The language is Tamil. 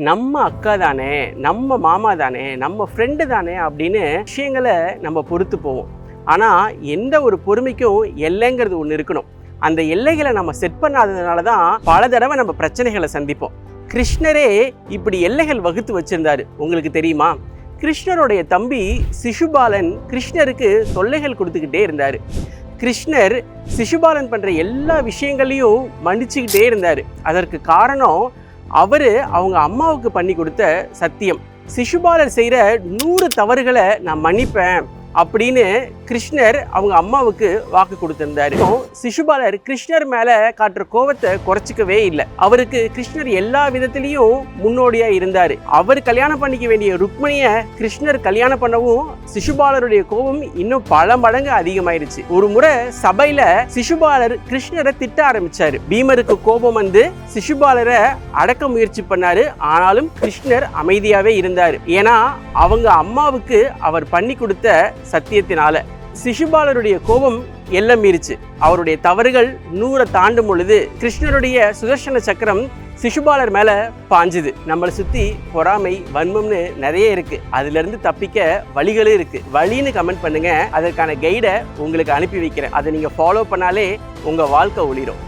நம்ம அக்கா தானே, நம்ம மாமா தானே, நம்ம ஃப்ரெண்டு தானே அப்படின்னு விஷயங்களை நம்ம பொறுத்து போவோம். ஆனால் எந்த ஒரு பொறுமைக்கும் எல்லைங்கிறது ஒன்று இருக்கணும். அந்த எல்லைகளை நம்ம செட் பண்ணாததுனால தான் பல தடவை நம்ம பிரச்சனைகளை சந்திப்போம். கிருஷ்ணரே இப்படி எல்லைகள் வகுத்து வச்சிருந்தாரு. உங்களுக்கு தெரியுமா? கிருஷ்ணருடைய தம்பி சிசுபாலன் கிருஷ்ணருக்கு தொல்லைகள் கொடுத்துக்கிட்டே இருந்தார். கிருஷ்ணர் சிசுபாலன் பண்ணுற எல்லா விஷயங்களையும் மன்னிச்சுக்கிட்டே இருந்தார். அதற்கு காரணம் அவங்க அம்மாவுக்கு பண்ணி கொடுத்த சத்தியம். சிசுபாலர் செய்கிற 100 தவறுகளை நான் மன்னிப்பேன் அப்படின்னு கிருஷ்ணர் அவங்க அம்மாவுக்கு வாக்கு கொடுத்திருந்தாரு. சிசுபாலர் கிருஷ்ணர் மேல காட்டுற கோபத்தை குறைச்சிக்கவே இல்லை. அவருக்கு கிருஷ்ணர் எல்லா விதத்திலையும் முன்னோடியா இருந்தாரு. அவர் கல்யாணம் பண்ணிக்க வேண்டிய ருக்மணியை கிருஷ்ணர் கல்யாணம் பண்ணவும் சிசுபாலருடைய கோபம் இன்னும் பல மடங்கு அதிகமாயிருச்சு. ஒரு முறை சபையில சிசுபாலர் கிருஷ்ணரை திட்ட ஆரம்பிச்சாரு. பீமருக்கு கோபம் வந்து சிசுபாலரை அடக்க முயற்சி பண்ணாரு. ஆனாலும் கிருஷ்ணர் அமைதியாவே இருந்தாரு. ஏன்னா அவங்க அம்மாவுக்கு அவர் பண்ணி கொடுத்த சத்தியத்தினால. சிசுபாலருடைய கோபம் எல்லாம் மீறிச்சு. அவருடைய தவறுகள் 100 தாண்டும் பொழுது கிருஷ்ணருடைய சுதர்சன சக்கரம் சிசுபாலர் மேல பாஞ்சுது. நம்மளை சுத்தி பொறாமை, வன்மம்னு நிறைய இருக்கு. அதுல இருந்து தப்பிக்க வழிகளும் இருக்கு. வழின்னு கமெண்ட் பண்ணுங்க. அதற்கான கைடை உங்களுக்கு அனுப்பி வைக்கிறேன். அதை நீங்க ஃபாலோ பண்ணாலே உங்க வாழ்க்கை ஒளிரும்.